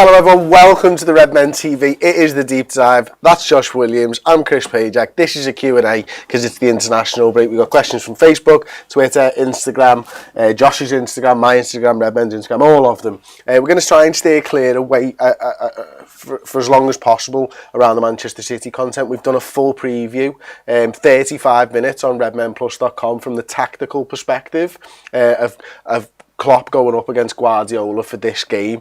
Hello everyone, welcome to the Red Men TV. It is the Deep Dive. That's Josh Williams, I'm Chris Pajak. This is a Q&A because it's the international break. We've got questions from Facebook, Twitter, Instagram, Josh's Instagram, my Instagram, Red Men's Instagram, all of them. We're going to try and stay clear away for as long as possible around the Manchester City content. We've done a full preview, 35 minutes on redmenplus.com from the tactical perspective of Klopp going up against Guardiola for this game.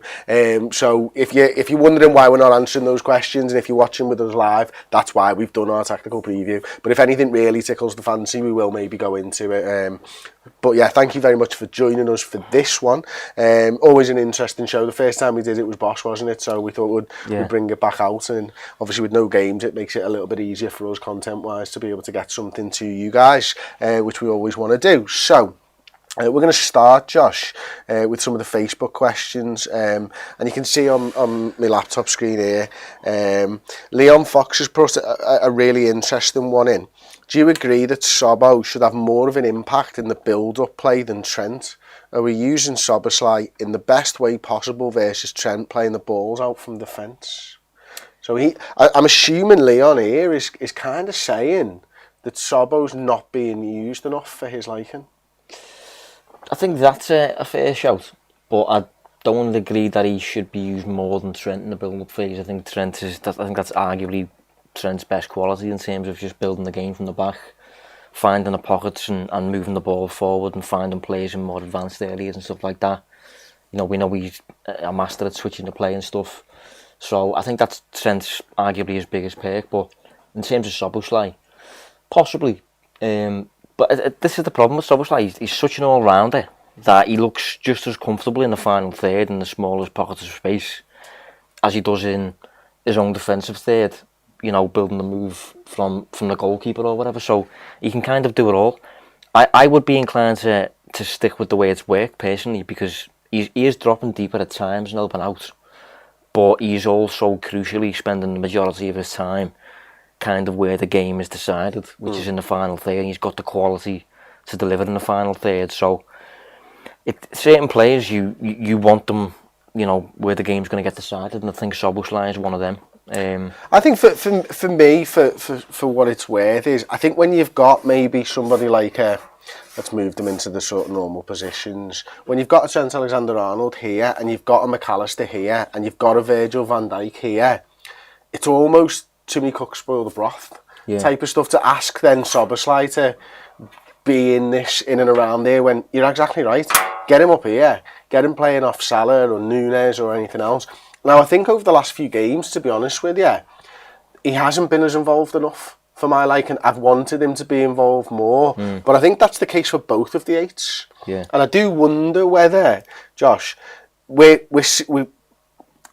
So if you're wondering why we're not answering those questions, and if you're watching with us live, that's why we've done our tactical preview. But if anything really tickles the fancy, we will maybe go into it. But yeah, thank you very much for joining us for this one. Always an interesting show. The first time we did it was Bosch, wasn't it? So we thought we'd bring it back out, and obviously with no games, it makes it a little bit easier for us content-wise to be able to get something to you guys, which we always want to do. So we're going to start, Josh, with some of the Facebook questions, and you can see on my laptop screen here, Leon Fox has put a really interesting one in. Do you agree that Sobbo should have more of an impact in the build-up play than Trent? Are we using Szoboszlai in the best way possible versus Trent playing the balls out from defence? So I'm assuming Leon here is kind of saying that Sobbo's not being used enough for his liking. I think that's a fair shout, but I don't agree that he should be used more than Trent in the build-up phase. I think that's arguably Trent's best quality in terms of just building the game from the back, finding the pockets and moving the ball forward and finding players in more advanced areas and stuff like that. You know, we know he's a master at switching the play and stuff. So I think that's Trent's arguably his biggest perk. But in terms of Szoboszlai, possibly. But this is the problem with Szoboszlai. He's such an all-rounder that he looks just as comfortable in the final third in the smallest pockets of space as he does in his own defensive third, you know, building the move from the goalkeeper or whatever. So he can kind of do it all. I would be inclined to stick with the way it's worked personally, because he is dropping deeper at times and helping out, but he's also crucially spending the majority of his time kind of where the game is decided, which is in the final third. He's got the quality to deliver in the final third. So certain players, you want them, you know, where the game's going to get decided, and I think Szoboszlai is one of them. I think for me, for what it's worth, is I think when you've got maybe somebody like let's move them into the sort of normal positions. When you've got a Trent Alexander-Arnold here, and you've got a McAllister here, and you've got a Virgil van Dijk here, it's almost Timmy Cook spoil the broth type of stuff to ask then Szoboszlai to be in and around there, when you're exactly right. Get him up here, get him playing off Salah or Nunes or anything else. Now I think over the last few games, to be honest with you, he hasn't been as involved enough for my liking. I've wanted him to be involved more, but I think that's the case for both of the eights. And I do wonder whether, Josh, we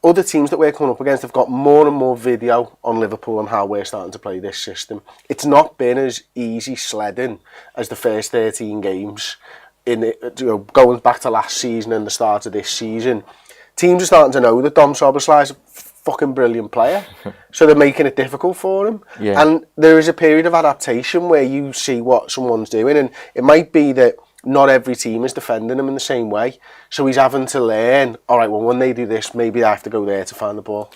other teams that we're coming up against have got more and more video on Liverpool and how we're starting to play this system. It's not been as easy sledding as the first 13 games. Going back to last season and the start of this season, teams are starting to know that Dom Szoboszlai is a fucking brilliant player, so they're making it difficult for him. And there is a period of adaptation where you see what someone's doing, and it might be that not every team is defending him in the same way. So he's having to learn, all right, well, when they do this, maybe I have to go there to find the ball.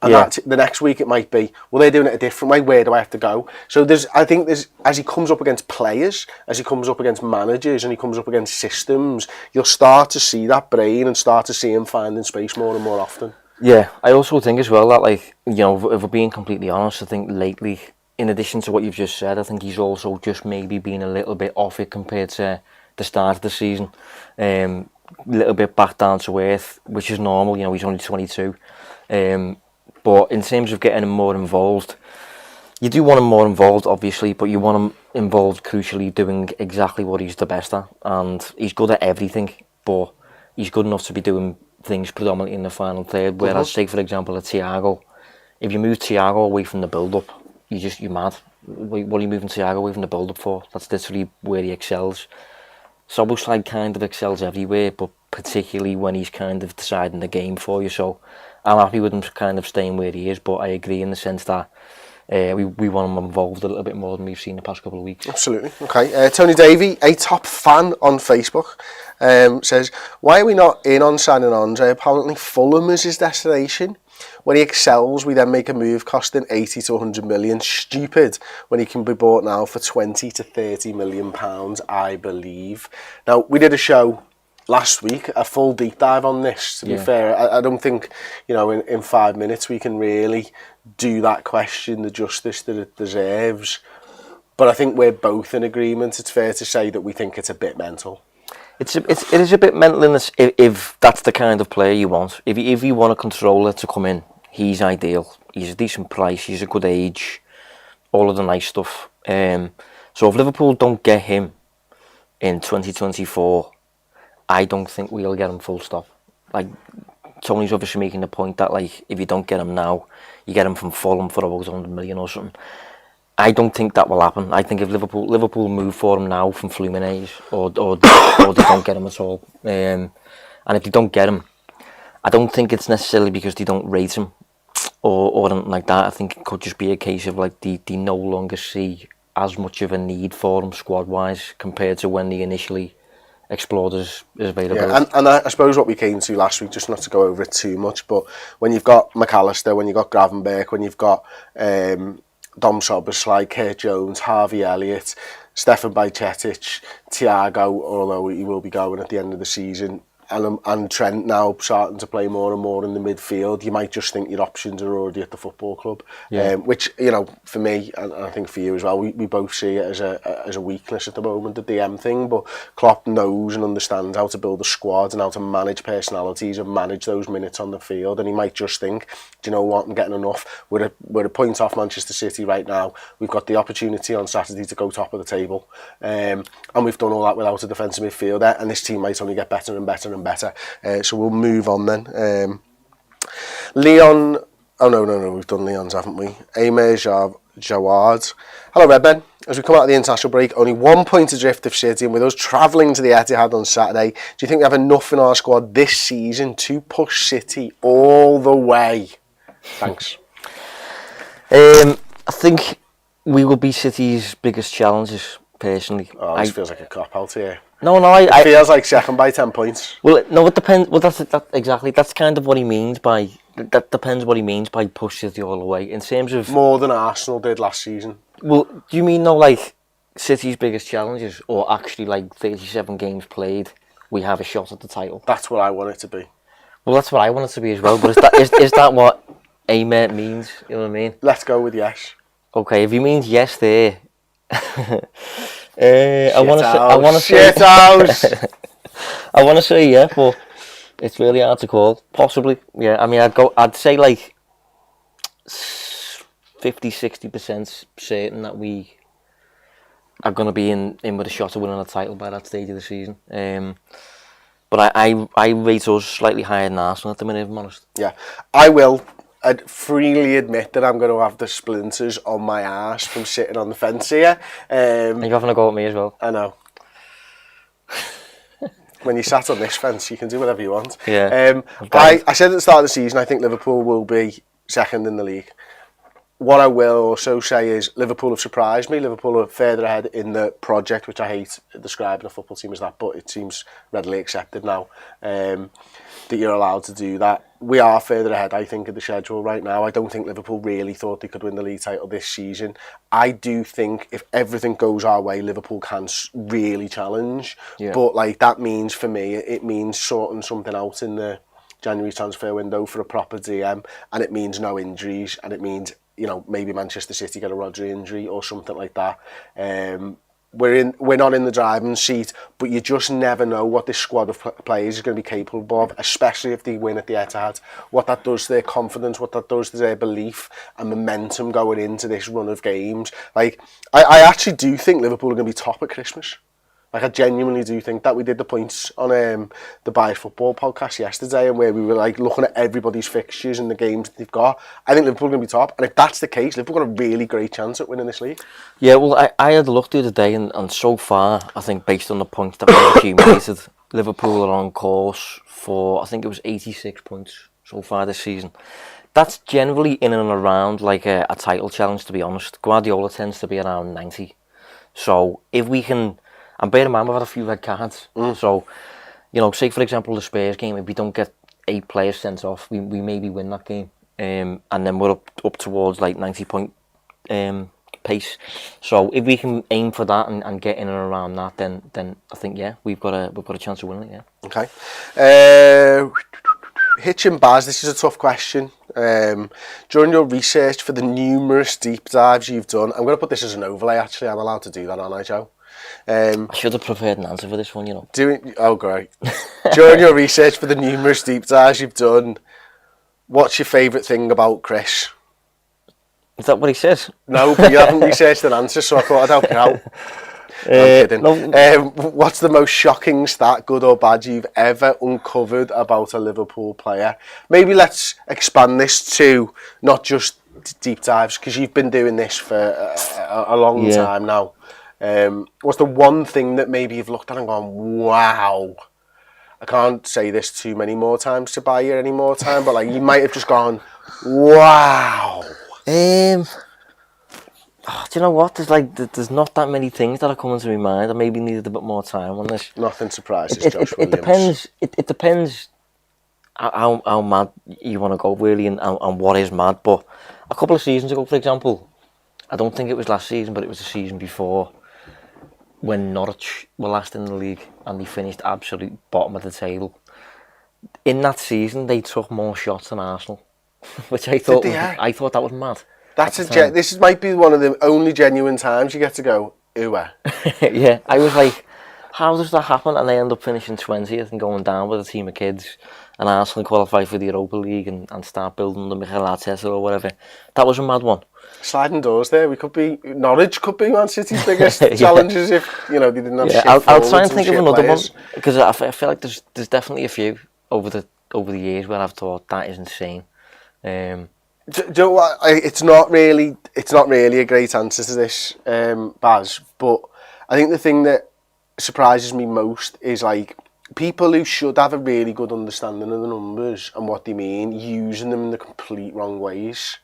And the next week it might be, well, they're doing it a different way, where do I have to go? So I think as he comes up against players, as he comes up against managers, and he comes up against systems, you'll start to see that brain and start to see him finding space more and more often. Yeah, I also think as well that, like, you know, if we're being completely honest, I think lately, in addition to what you've just said, I think he's also just maybe been a little bit off it compared to the start of the season, little bit back down to earth, which is normal. You know, he's only 22, but in terms of getting him more involved, you do want him more involved, obviously, but you want him involved crucially doing exactly what he's the best at, and he's good at everything, but he's good enough to be doing things predominantly in the final third. Whereas, take for example, a Thiago, if you move Thiago away from the build-up, you're mad. What are you moving Thiago away from the build-up for? That's literally where he excels. Szoboszlai kind of excels everywhere, but particularly when he's kind of deciding the game for you. So I'm happy with him kind of staying where he is, but I agree in the sense that we want him involved a little bit more than we've seen the past couple of weeks. Absolutely. Okay. Tony Davey, a top fan on Facebook, says, why are we not in on signing Andre? Apparently Fulham is his destination. When he excels, we then make a move costing 80 to 100 million. Stupid when he can be bought now for 20 to 30 million pounds, I believe. Now, we did a show last week, a full deep dive on this, to be fair. I don't think, in 5 minutes we can really do that question the justice that it deserves. But I think we're both in agreement. It's fair to say that we think it's a bit mental. It is a bit mental in this, if that's the kind of player you want. If you want a controller to come in, he's ideal. He's a decent price, he's a good age, all of the nice stuff. So if Liverpool don't get him in 2024, I don't think we'll get him full stop. Like, Tony's obviously making the point that, like, if you don't get him now, you get him from Fulham for about 100 million or something. I don't think that will happen. I think if Liverpool move for him now from Fluminense, or they don't get him at all, and if they don't get him, I don't think it's necessarily because they don't rate him or anything like that. I think it could just be a case of, like, they no longer see as much of a need for him squad wise compared to when they initially explored his availability. Yeah, and I suppose what we came to last week, just not to go over it too much, but when you've got McAllister, when you've got Gravenberch, when you've got Dom Szoboszlai, Kurt Jones, Harvey Elliott, Stefan Bajcetic, Thiago, although he will be going at the end of the season, and Trent now starting to play more and more in the midfield, you might just think your options are already at the football club. Which, for me, and I think for you as well, we both see it as a weakness at the moment, the DM thing, but Klopp knows and understands how to build a squad and how to manage personalities and manage those minutes on the field, and he might just think, do you know what, I'm getting enough. We're a point off Manchester City right now. We've got the opportunity on Saturday to go top of the table, and we've done all that without a defensive midfielder, and this team might only get better and better and better. So we'll move on then. Leon, no, we've done Leon's, haven't we? Amir Jawad. Hello, Redmen. As we come out of the international break, only 1 point adrift of City, and with us travelling to the Etihad on Saturday, do you think we have enough in our squad this season to push City all the way? Thanks. I think we will be City's biggest challenges, personally. Oh, this feels like a cop-out here. No, it feels like second by 10 points. Well, no, it depends. Well, exactly. That's kind of what he means by. That depends what he means by push City all the way. In terms of more than Arsenal did last season. Well, do you mean like City's biggest challenges, or actually like 37 games played, we have a shot at the title? That's what I want it to be. Well, that's what I want it to be as well. But is that what Amer means? You know what I mean? Let's go with yes. Okay, if he means yes there. I want to say yeah, but it's really hard to call. Possibly, yeah. I mean, I'd say like 50-60% certain that we are going to be in with a shot of winning a title by that stage of the season. But I rate us slightly higher than Arsenal at the minute, if I'm honest. Yeah, I'd freely admit that I'm going to have the splinters on my arse from sitting on the fence here. And you're having a go at me as well. I know. When you sat on this fence, you can do whatever you want. Yeah. I said at the start of the season, I think Liverpool will be second in the league. What I will also say is Liverpool have surprised me. Liverpool are further ahead in the project, which I hate describing a football team as that, but it seems readily accepted now that you're allowed to do that. We are further ahead, I think, of the schedule right now. I don't think Liverpool really thought they could win the league title this season. I do think if everything goes our way, Liverpool can really challenge. Yeah. But like that means, for me, it means sorting something out in the January transfer window for a proper DM, and it means no injuries, and it means, maybe Manchester City get a Rodri injury or something like that. We're not in the driving seat, but you just never know what this squad of players is going to be capable of, especially if they win at the Etihad. What that does to their confidence, what that does to their belief and momentum going into this run of games. Like, I actually do think Liverpool are going to be top at Christmas. Like, I genuinely do think that. We did the points on the Bias Football podcast yesterday, and where we were like looking at everybody's fixtures and the games that they've got. I think Liverpool are going to be top, and if that's the case, Liverpool got a really great chance at winning this league. Yeah, well, I had a look the other day, and so far, I think based on the points that we've accumulated, Liverpool are on course for, I think it was 86 points so far this season. That's generally in and around like a title challenge, to be honest. Guardiola tends to be around 90. So if we can, and bear in mind we've had a few red cards. So, you know, say for example the Spurs game, if we don't get 8 players sent off, we maybe win that game. And then we're up towards like 90 point pace. So if we can aim for that and get in and around that, then I think we've got a chance of winning it. Yeah. Okay. Hitch and Baz, this is a tough question. During your research for the numerous deep dives you've done, I'm going to put this as an overlay. Actually, I'm allowed to do that, aren't I, Joe? I should have prepared an answer for this one, you know. Great. During your research for the numerous deep dives you've done, what's your favourite thing about Chris? Is that what he said? No, but you haven't researched an answer, so I thought I'd help you out. I'm kidding. No. What's the most shocking stat, good or bad, you've ever uncovered about a Liverpool player? Maybe let's expand this to not just deep dives, because you've been doing this for a long time now. What's the one thing that maybe you've looked at and gone, wow? I can't say this too many more times to buy you any more time, but like you might have just gone, wow. Do you know what? There's not that many things that are coming to my mind. I maybe needed a bit more time on this. Nothing surprises Josh Williams. It depends. It depends how mad you want to go really, and what is mad. But a couple of seasons ago, for example, I don't think it was last season, but it was the season before, when Norwich were last in the league and they finished absolute bottom of the table. In that season, they took more shots than Arsenal, which I thought that was mad. This might be one of the only genuine times you get to go, ooh. Yeah, I was like, how does that happen? And they end up finishing 20th and going down with a team of kids, and Arsenal qualify for the Europa League and start building the Mikel Arteta or whatever. That was a mad one. Sliding doors there. Norwich could be Man City's biggest challenges if they didn't have shit I'll try and think of another players. one, because I feel like there's definitely a few over the years where I've thought that is insane. Do you know what? It's not really a great answer to this, Baz. But I think the thing that surprises me most is like people who should have a really good understanding of the numbers and what they mean, using them in the complete wrong ways,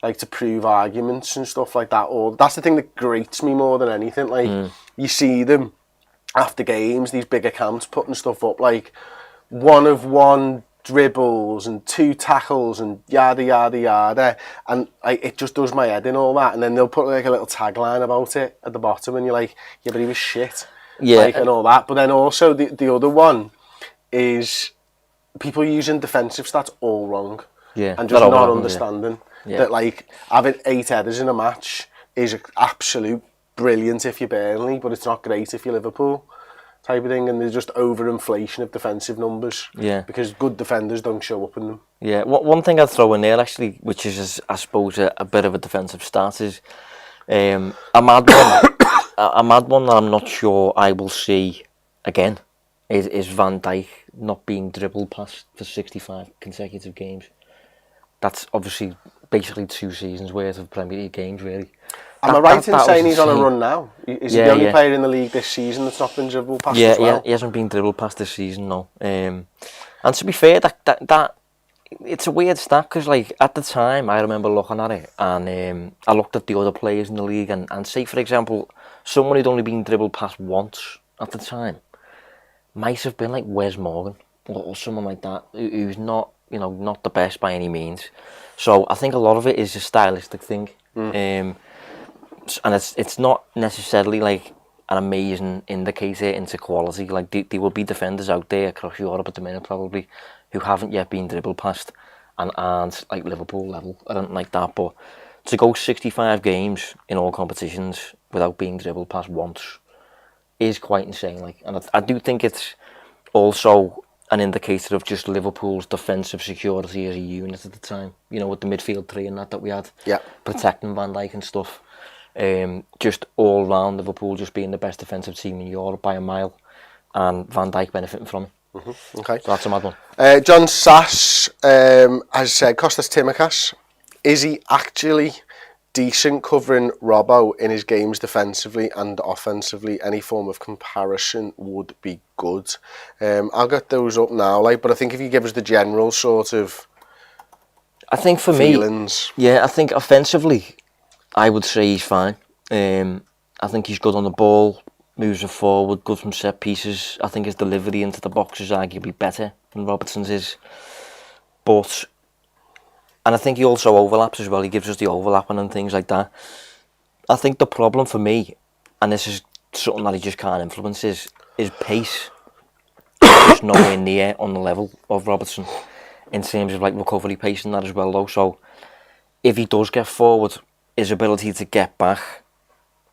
like to prove arguments and stuff like that. Or that's the thing that grates me more than anything. Like you see them after games, these big accounts putting stuff up like 1 of 1 dribbles and 2 tackles and yada yada yada, and it just does my head in all that. And then they'll put like a little tagline about it at the bottom, and you're like, yeah, but he was shit, and all that. But then also the other one is people using defensive stats all wrong, and just not understanding that like having 8 headers in a match is absolute brilliant if you're Burnley, but it's not great if you're Liverpool. Type of thing, and there's just overinflation of defensive numbers. Yeah. Because good defenders don't show up in them. Yeah. One thing I'd throw in there actually, which is I suppose a bit of a defensive stat, is a mad one. A mad one that I'm not sure I will see again is Van Dijk not being dribbled past for 65 consecutive games. That's obviously basically 2 seasons worth of Premier League games, really. Am I right in saying he's on a run now? Is he the only player in the league this season that's not been dribbled past as well? Yeah, he hasn't been dribbled past this season, no. And to be fair, that it's a weird stat, because like at the time I remember looking at it, and I looked at the other players in the league, and say for example, someone who'd only been dribbled past once at the time might have been like Wes Morgan or someone like that, who's not the best by any means. So I think a lot of it is a stylistic thing. And it's not necessarily like an amazing indicator into quality. Like there will be defenders out there across Europe at the minute probably who haven't yet been dribbled past and aren't like Liverpool level. I don't like that, but to go 65 games in all competitions without being dribbled past once is quite insane. Like, and I do think it's also an indicator of just Liverpool's defensive security as a unit at the time. With the midfield 3 and that we had, protecting Van Dijk and stuff. Just all round Liverpool just being the best defensive team in Europe by a mile, and Van Dijk benefiting from it. Okay, so that's a mad one. John Sass has said Kostas Tsimikas, is he actually decent covering Robbo in his games defensively and offensively? Any form of comparison would be good. I'll get those up now, but I think if you give us the general sort of I think for feelings? me, yeah, I think offensively, I would say he's fine. I think he's good on the ball, moves it forward, good from set pieces. I think his delivery into the box is arguably better than Robertson's is. And I think he also overlaps as well. He gives us the overlapping and things like that. I think the problem for me, and this is something that he just can't influence, is his pace. Just nowhere near on the level of Robertson in terms of like recovery pace and that as well though. So if he does get forward, his ability to get back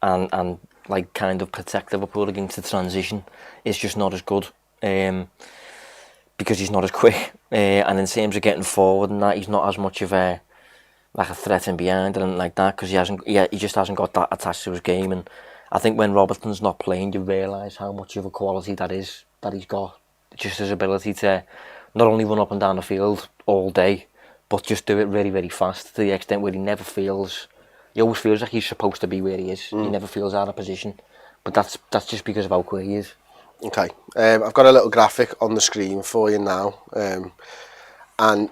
and like kind of protect Liverpool against the transition is just not as good. Because he's not as quick, and in terms of getting forward and that, he's not as much of a threat in behind and like that, because he just hasn't got that attached to his game. And I think when Robertson's not playing, you realise how much of a quality that he's got. Just his ability to not only run up and down the field all day, but just do it really, very fast to the extent where he always feels like he's supposed to be where he is. He never feels out of position, but that's just because of how quick he is. Okay, I've got a little graphic on the screen for you now, and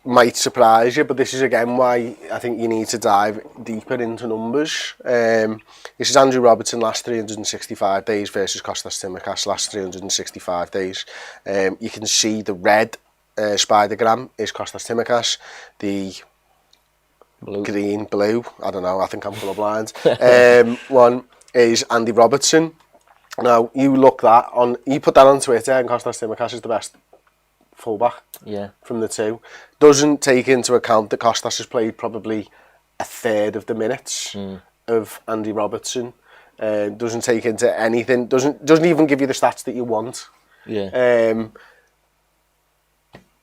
might surprise you, but this is again why I think you need to dive deeper into numbers. This is Andrew Robertson last 365 days versus Kostas Tsimikas last 365 days. You can see the red spidergram is Kostas Tsimikas, the blue, I don't know, I think I'm colourblind, one is Andy Robertson. Now, you put that on Twitter, and Kostas Tsimikas is the best fullback from the two. Doesn't take into account that Kostas has played probably a third of the minutes of Andy Robertson. Doesn't take into anything. Doesn't even give you the stats that you want. Yeah.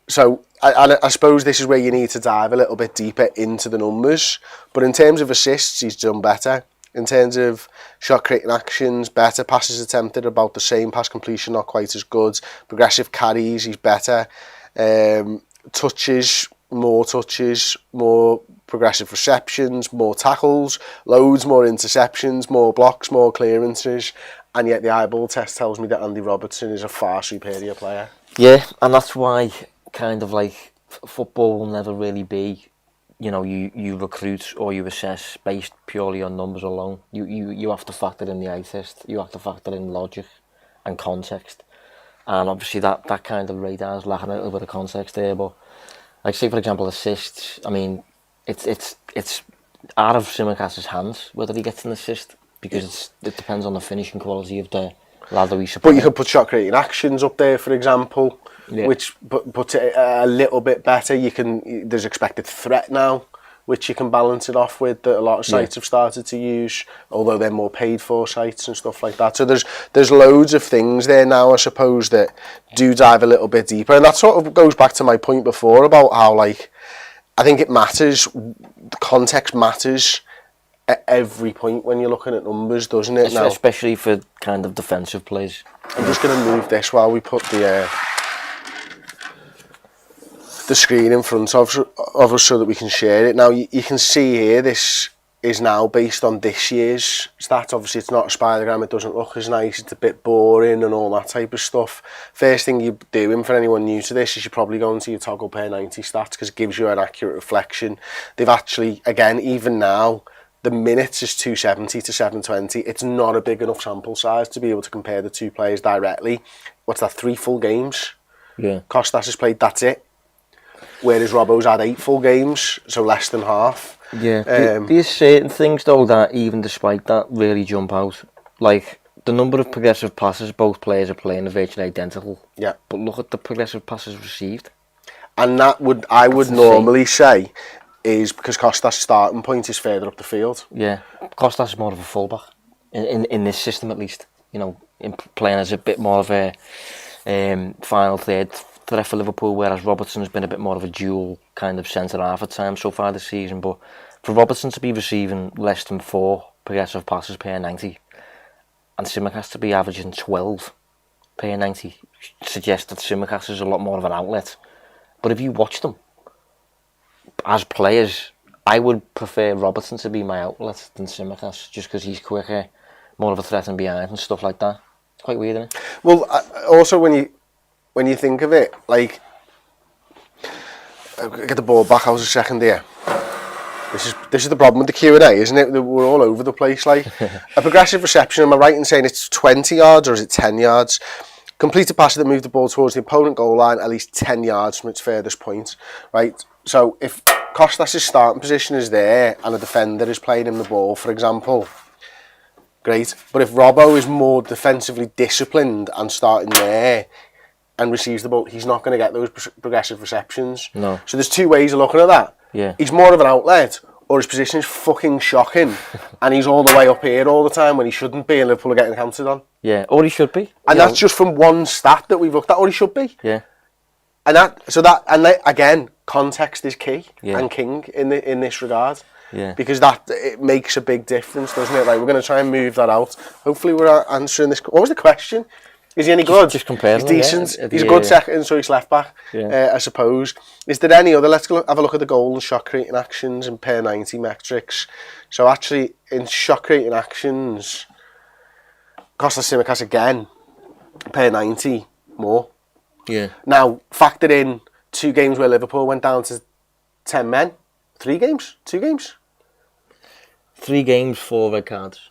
So I suppose this is where you need to dive a little bit deeper into the numbers. But in terms of assists, he's done better. In terms of shot creating actions, better. Passes attempted, about the same. Pass completion, not quite as good. Progressive carries, he's better. Touches, more progressive receptions, more tackles, loads more interceptions, more blocks, more clearances. And yet the eyeball test tells me that Andy Robertson is a far superior player. Yeah, and that's why kind of like football will never really be, you recruit or you assess based purely on numbers alone. You have to factor in the eye test, you have to factor in logic and context. And obviously that kind of radar is lacking a little bit of context there. But like say for example assists, I mean it's out of Tsimikas' hands whether he gets an assist, because it depends on the finishing quality of the lad that we support. But you could put shot creating actions up there, for example, which puts it a little bit better. There's expected threat now, which you can balance it off with, that a lot of sites have started to use, although they're more paid for sites and stuff like that. So there's loads of things there now, I suppose, that do dive a little bit deeper. And that sort of goes back to my point before about how, like, I think it matters, the context matters at every point when you're looking at numbers, doesn't it? Now, especially for kind of defensive plays. I'm just going to move this while we put the screen in front of us so that we can share it. Now, you can see here, this is now based on this year's stats. Obviously, it's not a spidergram, it doesn't look as nice, it's a bit boring and all that type of stuff. First thing you're doing for anyone new to this is you're probably going to your toggle per 90 stats, because it gives you an accurate reflection. They've actually, again, even now, the minutes is 270 to 720. It's not a big enough sample size to be able to compare the two players directly. What's that, 3 full games? Yeah. Kostas has played, that's it. Whereas Robbo's had 8 full games, so less than half. Yeah, there's certain things though that even despite that really jump out. Like the number of progressive passes both players are playing are virtually identical. Yeah. But look at the progressive passes received. And I would normally say is because Kostas' starting point is further up the field. Yeah, Kostas is more of a fullback in this system at least. In playing as a bit more of a final third threat for Liverpool, whereas Robertson's been a bit more of a dual kind of centre half at times so far this season. But for Robertson to be receiving less than 4 progressive passes per 90, and Tsimikas to be averaging 12 per 90, suggests that Tsimikas is a lot more of an outlet. But if you watch them as players, I would prefer Robertson to be my outlet than Tsimikas, just because he's quicker, more of a threat in behind and stuff like that. It's quite weird, isn't it? Well, also when you think of it, like, get the ball back. How's the second here? This is the problem with the Q&A, isn't it? We're all over the place. Like a progressive reception, am I right in saying it's 20 yards or is it 10 yards? Complete a pass that moved the ball towards the opponent goal line at least 10 yards from its furthest point, right? So if Kostas' starting position is there and a defender is playing him the ball, for example, great. But if Robbo is more defensively disciplined and starting there and receives the ball, he's not going to get those progressive receptions. No. So there's two ways of looking at that. Yeah. He's more of an outlet, or his position is fucking shocking, and he's all the way up here all the time when he shouldn't be, and Liverpool are getting counted on. Yeah, or he should be. And that's just from one stat that we've looked at, or he should be. Yeah. Again, context is key and king in this regard. Yeah. Because it makes a big difference, doesn't it? Like, we're going to try and move that out. Hopefully we're answering this. What was the question? Is he any good? Just comparing. He's decent. He's a good second, so he's left back, I suppose. Is there any other? Let's have a look at the goal and shot creating actions and per 90 metrics. So actually, in shot creating actions, Kostas Tsimikas again, per 90 more. Yeah. Now, factor in 2 games where Liverpool went down to 10 men. 3 games? 2 games? 3 games, 4 red cards.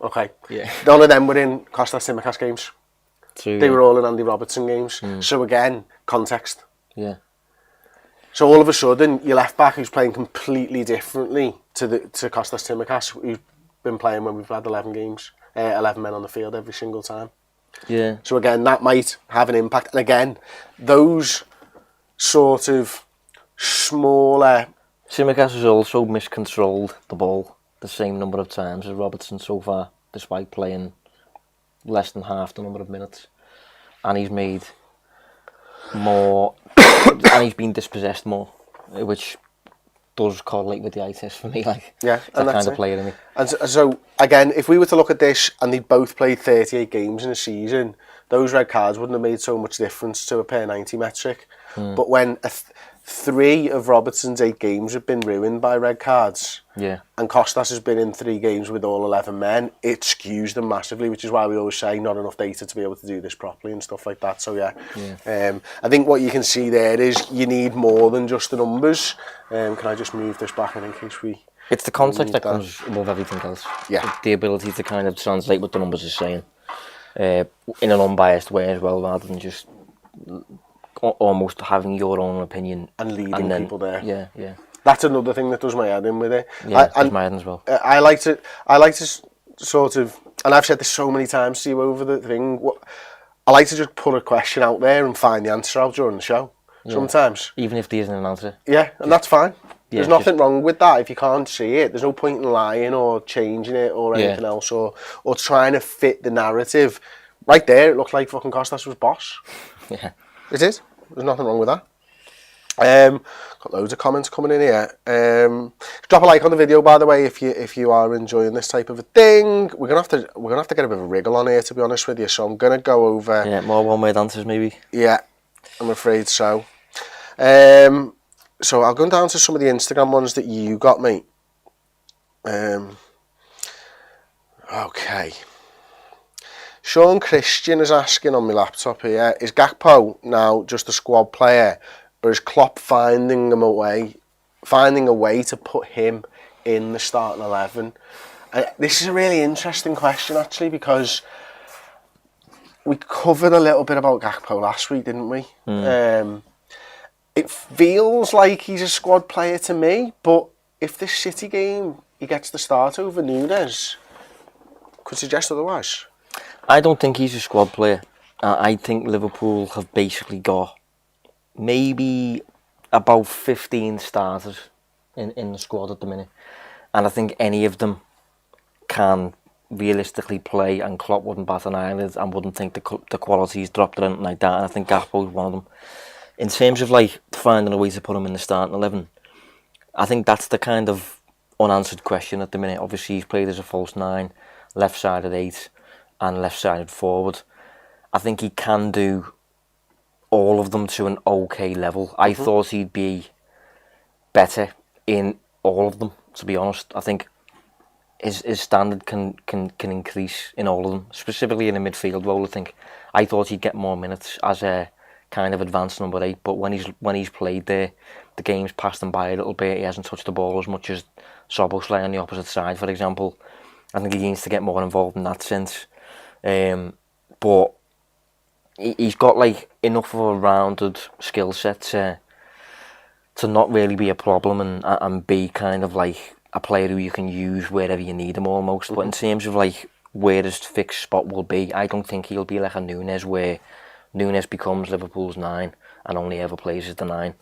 Okay. Yeah. None of them were in Kostas Tsimikas games. True, They were all in Andy Robertson games. So again, context. Yeah. So all of a sudden, your left back who's playing completely differently to Kostas Tsimikas, who's been playing when we've had 11 games, 11 men on the field every single time. Yeah. So again, that might have an impact. And again, those sort of smaller... Tsimikas has also miscontrolled the ball the same number of times as Robertson so far, despite playing less than half the number of minutes, and he's made more and he's been dispossessed more, which does correlate with the eye test for me. Like, yeah, that kind of player, isn't he? And so again, if we were to look at this and they both played 38 games in a season, those red cards wouldn't have made so much difference to a per 90 metric. But when 3 of Robertson's 8 games have been ruined by red cards, and Kostas has been in 3 games with all 11 men, it skews them massively, which is why we always say not enough data to be able to do this properly and stuff like that. So I think what you can see there is you need more than just the numbers. Can I just move this back in case we... It's the context that comes above everything else. Yeah. The ability to kind of translate what the numbers are saying in an unbiased way as well, rather than just almost having your own opinion and leading people there. Yeah. That's another thing that does my head in with it. Yeah, does my head in as well. I like to sort of, and I've said this so many times to you over the thing. I like to just put a question out there and find the answer out during the show. Sometimes, even if there isn't an answer. Yeah, and that's fine. There's nothing wrong with that if you can't see it. There's no point in lying or changing it or anything else or trying to fit the narrative. Right there, it looked like fucking Kostas was boss. Yeah. It is. There's nothing wrong with that. Got loads of comments coming in here. Drop a like on the video, by the way, if you are enjoying this type of a thing. We're gonna have to get a bit of a wriggle on here, to be honest with you. So I'm gonna go over. More one-word answers, maybe. Yeah, I'm afraid so. So I'll go down to some of the Instagram ones that you got, mate. Okay. Sean Christian is asking on my laptop here, is Gakpo now just a squad player, or is Klopp finding a way to put him in the starting 11? This is a really interesting question, actually, because we covered a little bit about Gakpo last week, didn't we? It feels like he's a squad player to me, but if this City game he gets the start over Núñez, could suggest otherwise. I don't think he's a squad player. I think Liverpool have basically got maybe about 15 starters in the squad at the minute. And I think any of them can realistically play, and Klopp wouldn't bat an eyelid and wouldn't think the quality's dropped or anything like that. And I think Gakpo's one of them. In terms of like finding a way to put him in the starting 11, I think that's the kind of unanswered question at the minute. Obviously he's played as a false 9, left-sided 8 and left-sided forward. I think he can do all of them to an okay level. I thought he'd be better in all of them, to be honest. I think his standard can increase in all of them, specifically in a midfield role. I thought he'd get more minutes as kind of advanced number 8. But when he's played there, the game's passed him by a little bit. He hasn't touched the ball as much as Szoboszlai on the opposite side, for example. I think he needs to get more involved in that sense. But he's got like enough of a rounded skill set to not really be a problem and be kind of like a player who you can use wherever you need him almost. But in terms of like where his fixed spot will be, I don't think he'll be like a Núñez, where Núñez becomes Liverpool's 9 and only ever plays as the 9.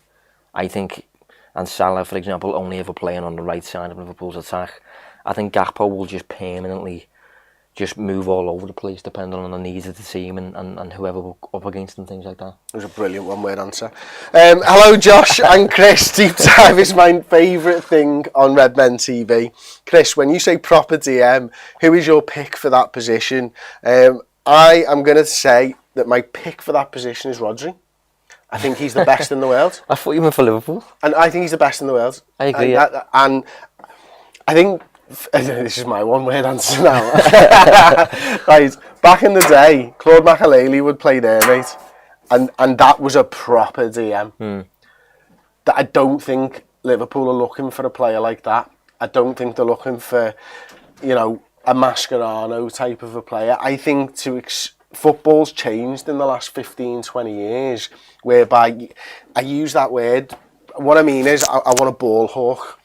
I think, and Salah, for example, only ever playing on the right side of Liverpool's attack. I think Gakpo will just permanently just move all over the place depending on the needs of the team and whoever we're up against and things like that. It was a brilliant one-word answer. Hello Josh and Chris. Deep dive is my favourite thing on Red Men TV. Chris, when you say proper DM, who is your pick for that position? I am going to say that my pick for that position is Rodri. I think he's the best in the world. I thought you meant for Liverpool. And I think he's the best in the world. I agree. And I think this is my one-word answer now. Right, back in the day, Claude Makelele would play there, mate, and that was a proper DM. That I don't think Liverpool are looking for a player like that. I don't think they're looking for, a Mascherano type of a player. I think football's changed in the last 15, 20 years, whereby I use that word. What I mean is I want a ball hawk.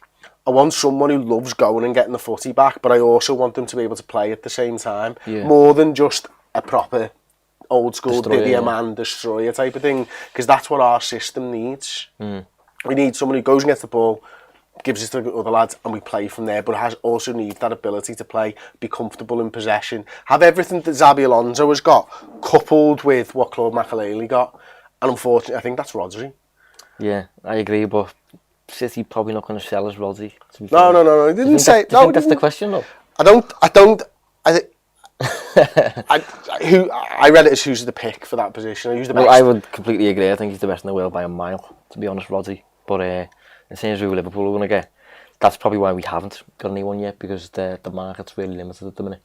I want someone who loves going and getting the footy back, but I also want them to be able to play at the same time. Yeah. More than just a proper old school Didier man destroyer type of thing, because that's what our system needs. We need someone who goes and gets the ball, gives it to the other lads, and we play from there, but also needs that ability to play, be comfortable in possession, have everything that Xabi Alonso has got, coupled with what Claude Makelele got. And unfortunately, I think that's Rodri. Yeah, I agree, but City probably not going to sell as Rodri. No. He didn't say. Do you think that's the question, though? I read it as who's the pick for that position. Who's the best? Well, I would completely agree. I think he's the best in the world by a mile, to be honest, Rodri. But in terms of who Liverpool are going to get, that's probably why we haven't got anyone yet, because the market's really limited at the minute.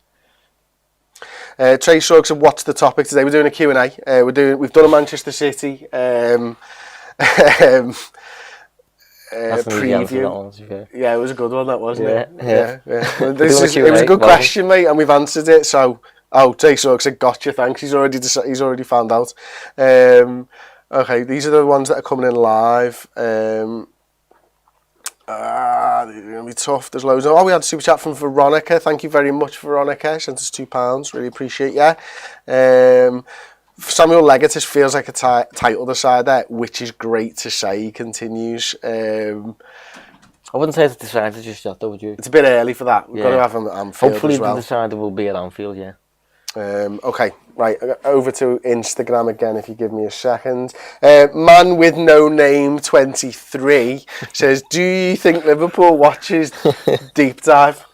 Trey Suggs said, what's the topic today? We're doing a Q&A. We've done a Manchester City preview. Yeah, it was a good one, that wasn't it? Yeah. It was a good question, mate, and we've answered it. So, Trey Suggs said, gotcha, thanks. He's already found out. Okay, these are the ones that are coming in live. They're going to be tough. There's loads. We had a super chat from Veronica. Thank you very much, Veronica. Sent us £2. Really appreciate you. Samuel Legatus feels like a title decider, which is great to say. He continues. I wouldn't say it's a decider just yet, though, would you? It's a bit early for that. We've got to have him at Anfield. Hopefully as well. The decider will be at Anfield, yeah. Okay, right, over to Instagram again if you give me a second. Man with no name 23 says, do you think Liverpool watches Deep Dive?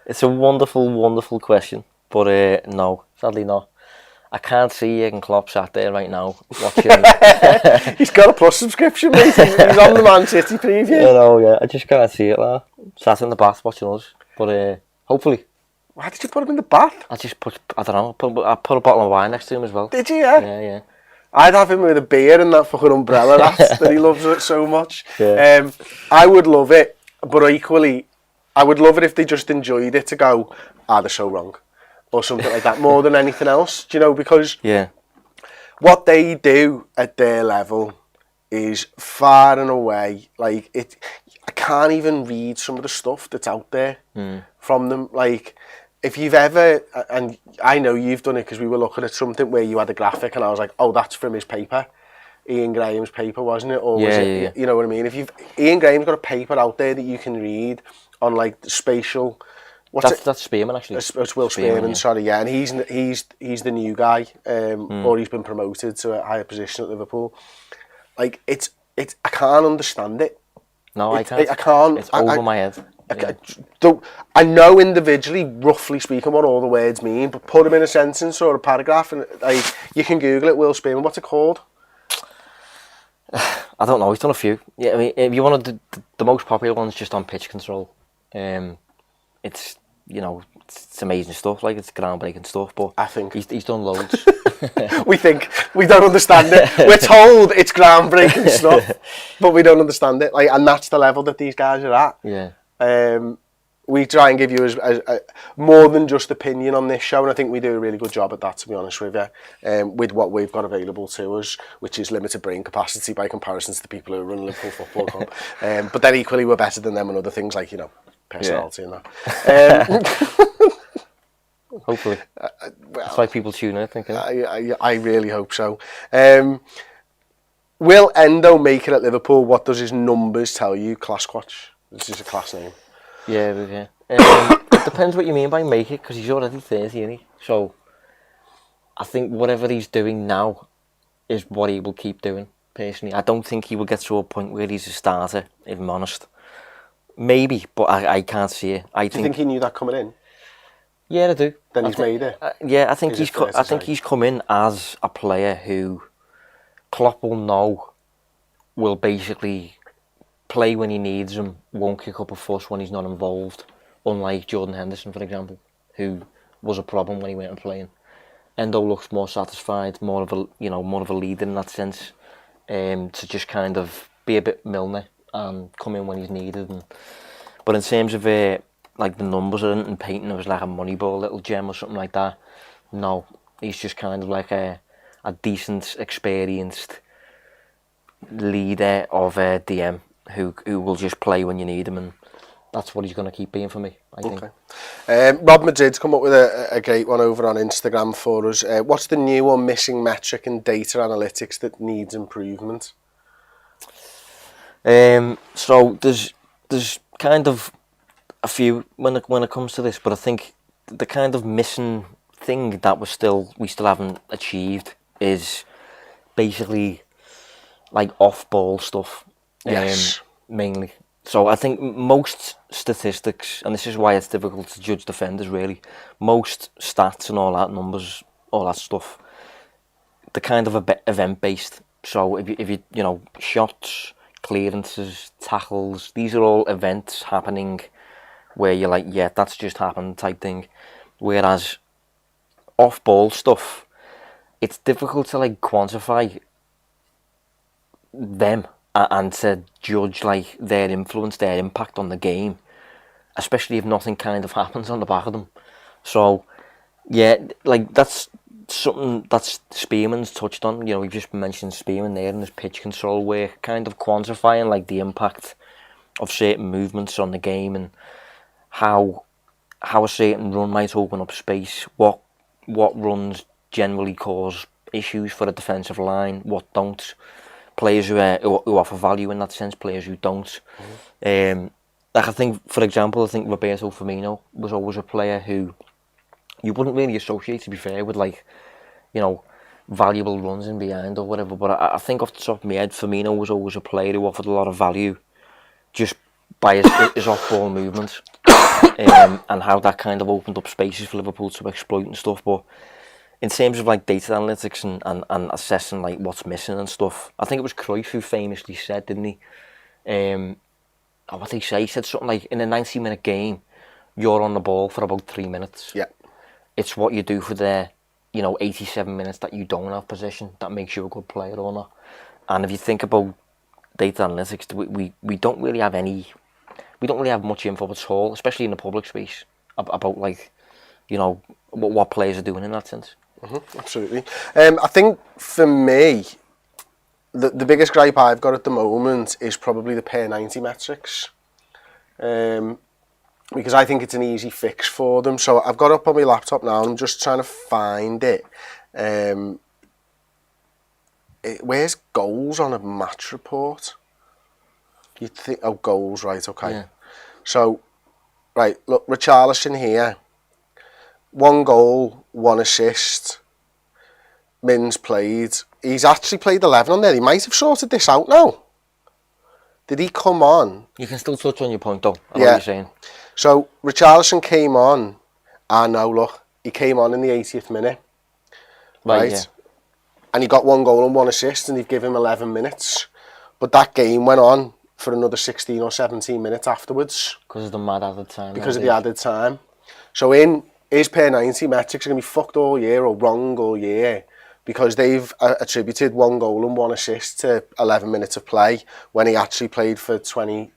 It's a wonderful, wonderful question, but no, sadly not. I can't see Jurgen Klopp sat there right now watching. He's got a Plus subscription, mate. He's on the Man City preview. Yeah, I just can't see it there. Sat in the bath watching us, but hopefully. Why did you put him in the bath? I put a bottle of wine next to him as well. Did you? Yeah. I'd have him with a beer and that fucking umbrella that he loves it so much. Yeah. I would love it, but equally, I would love it if they just enjoyed it to go, they're so wrong. Or something like that, more than anything else, because what they do at their level is far and away, like, I can't even read some of the stuff that's out there from them. Like, if you've ever, and I know you've done it because we were looking at something where you had a graphic and I was like, that's from his paper, Ian Graham's paper, wasn't it? Or was it, you know what I mean? Ian Graham's got a paper out there that you can read on like spatial. That's Spearman, actually. It's Will Spearman, sorry, and he's the new guy, or he's been promoted to a higher position at Liverpool. Like, it's I can't understand it. No, I can't. I can't. It's over my head. I know individually, roughly speaking, what all the words mean, but put them in a sentence or a paragraph, and like, you can Google it, Will Spearman. What's it called? I don't know. He's done a few. Yeah, I mean, if you wanted the most popular one's just on pitch control. It's amazing stuff. Like, it's groundbreaking stuff. But I think he's done loads. We think we don't understand it. We're told it's groundbreaking stuff, but we don't understand it. Like, and that's the level that these guys are at. Yeah. We try and give you as more than just opinion on this show, and I think we do a really good job at that, to be honest with you, with what we've got available to us, which is limited brain capacity by comparison to the people who run Liverpool Football Club. But then equally, we're better than them on other things like, you know, personality and that. Hopefully. Well, that's why people tune in, I think. I really hope so. Will Endo make it at Liverpool? What does his numbers tell you? Class Quatch. This is a class name. Yeah. It depends what you mean by make it, because he's already 30, isn't he? So, I think whatever he's doing now is what he will keep doing, personally. I don't think he will get to a point where he's a starter, if I'm honest. Maybe, but I can't see it. Do you think he knew that coming in? Yeah, I do. Then he's made it? Yeah, I think he's come in as a player who Klopp will know will basically play when he needs him, won't kick up a fuss when he's not involved, unlike Jordan Henderson, for example, who was a problem when he went and playing. Endo looks more satisfied, more of a leader in that sense, to just kind of be a bit Milner and come in when he's needed. But in terms of like the numbers and painting, it was like a Moneyball little gem or something like that. No, he's just kind of like a decent, experienced leader of a DM who will just play when you need him, and that's what he's going to keep being for me, I think. Okay. Rob Madrid's come up with a great one over on Instagram for us. What's the new or missing metric in data analytics that needs improvement? So there's kind of a few when it comes to this, but I think the kind of missing thing that we still haven't achieved is basically like off-ball stuff. Yes. Mainly. So I think most statistics, and this is why it's difficult to judge defenders really, most stats and all that, numbers, all that stuff, they're kind of event-based. So if you shots, clearances, tackles, these are all events happening where you're like, yeah, that's just happened type thing. Whereas off-ball stuff, it's difficult to like quantify them and to judge like their influence, their impact on the game, especially if nothing kind of happens on the back of them. So yeah, like that's something that Spearman's touched on. We've just mentioned Spearman there in his pitch control work, kind of quantifying like the impact of certain movements on the game and how a certain run might open up space, what runs generally cause issues for the defensive line, what don't. Players who offer value in that sense, players who don't. Like I think, for example, Roberto Firmino was always a player who you wouldn't really associate, to be fair, with like, valuable runs in behind or whatever. But I think off the top of my head, Firmino was always a player who offered a lot of value just by his off-ball movements, and how that kind of opened up spaces for Liverpool to exploit and stuff. But in terms of like data analytics and assessing like what's missing and stuff, I think it was Cruyff who famously said, didn't he? What did he say? He said something like, in a 90-minute game, you're on the ball for about 3 minutes. Yeah. It's what you do for the 87 minutes that you don't have possession that makes you a good player or not. And if you think about data analytics, we don't really have much info at all, especially in the public space, about like, what players are doing in that sense. Absolutely. I think for me, the biggest gripe I've got at the moment is probably the per 90 metrics, because I think it's an easy fix for them. So I've got it up on my laptop now and I'm just trying to find it. Where's goals on a match report? You'd think, goals, right, okay. Yeah. So, right, look, Richarlison here, 1 goal, 1 assist, Mins played. He's actually played 11 on there. He might have sorted this out now. Did he come on? You can still touch on your point though, I know what you're saying. So, Richarlison came on, and now look, he came on in the 80th minute. Right? Yeah. And he got 1 goal and 1 assist, and they've given him 11 minutes. But that game went on for another 16 or 17 minutes afterwards. Because of the mad added time. Because of the added time. So in his per 90 metrics are going to be fucked all year or wrong all year because they've attributed 1 goal and 1 assist to 11 minutes of play when he actually played for 28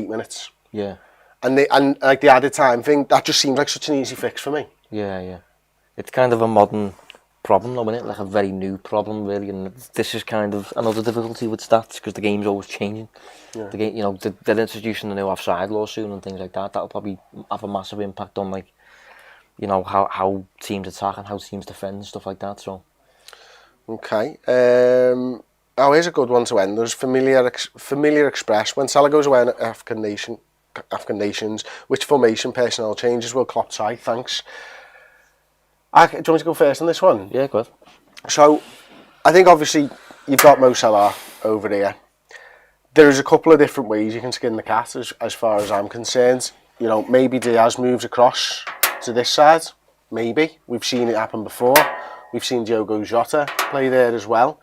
minutes. Yeah. And like the added time thing, that just seems like such an easy fix for me. Yeah. It's kind of a modern problem though, isn't it? Like a very new problem really, and this is kind of another difficulty with stats because the game's always changing. Yeah. The game, they're introducing the new offside law soon and things like that. That'll probably have a massive impact on like, how teams attack and how teams defend and stuff like that. So. Okay. Here's a good one to end. There's familiar express. When Salah goes away on African nations, which formation personnel changes will Klopp try? Thanks. Do you want me to go first on this one? Yeah, go ahead. So, I think obviously you've got Mo Salah over here. There's a couple of different ways you can skin the cat as far as I'm concerned. Maybe Diaz moves across to this side. Maybe. We've seen it happen before. We've seen Diogo Jota play there as well.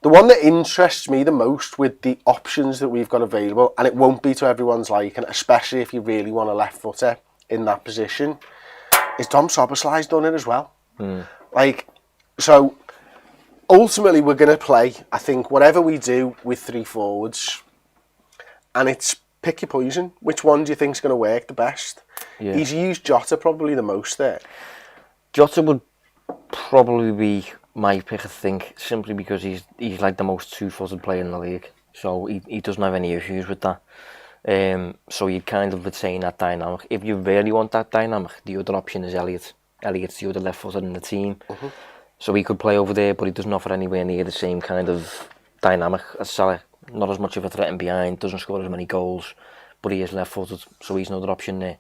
The one that interests me the most with the options that we've got available, and it won't be to everyone's liking, especially if you really want a left footer in that position, is Dom Szoboszlai's done it as well. So ultimately we're going to play, I think, whatever we do with 3 forwards, and it's pick your poison. Which one do you think is going to work the best? Yeah. He's used Jota probably the most there. Jota would probably be my pick, I think, simply because he's like the most two-footed player in the league, so he doesn't have any issues with that. So you'd kind of retain that dynamic. If you really want that dynamic, the other option is Elliott. Elliott's the other left footer in the team. Mm-hmm. So he could play over there, but he doesn't offer anywhere near the same kind of dynamic as Salah. Not as much of a threat in behind, doesn't score as many goals, but he is left footed, so he's another option there.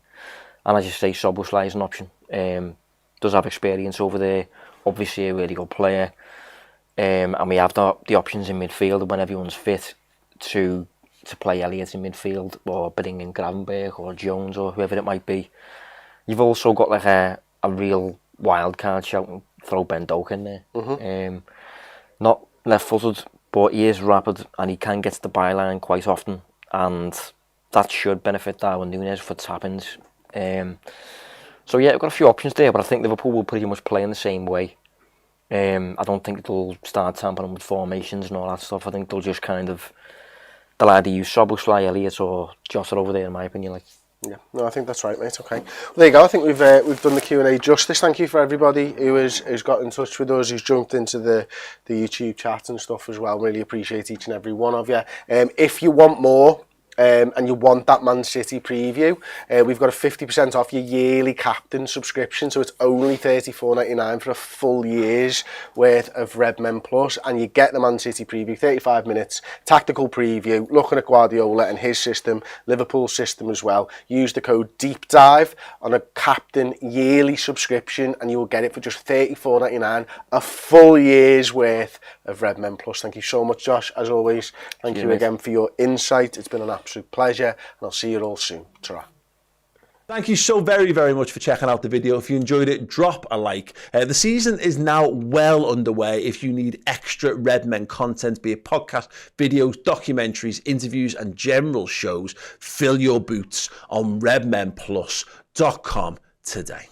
And as you say, Szoboszlai is an option. Does have experience over there, obviously a really good player. And we have the options in midfield when everyone's fit to play Elliott in midfield, or bring in Gravenberch or Jones or whoever it might be. You've also got like a real wild card shout and throw Endo in there. Mm-hmm. Not left footed, but he is rapid and he can get to the byline quite often, and that should benefit Darwin Núñez for tap-ins. So yeah, we've got a few options there, but I think Liverpool will pretty much play in the same way. I don't think they'll start tampering with formations and all that stuff. I think they'll just they'll either use Szoboszlai, Elliott or Jota over there, in my opinion. Yeah, no, I think that's right, mate. Okay, well, there you go. I think we've done the Q&A justice. Thank you for everybody who's got in touch with us, who's jumped into the YouTube chat and stuff as well. Really appreciate each and every one of you. If you want more, and you want that Man City preview, we've got a 50% off your yearly captain subscription, so it's only $34.99 for a full year's worth of Redmen Plus, and you get the Man City preview, 35 minutes, tactical preview, looking at Guardiola and his system, Liverpool's system as well. Use the code DEEPDIVE on a captain yearly subscription, and you will get it for just $34.99, a full year's worth of Redmen Plus. Thank you so much, Josh, as always. Thank you again for your insight. It's been an absolute pleasure, and I'll see you all soon. Ta-ra. Thank you so very, very much for checking out the video. If you enjoyed it, drop a like. The season is now well underway. If you need extra Redmen content, be it podcast, videos, documentaries, interviews, and general shows, fill your boots on redmenplus.com today.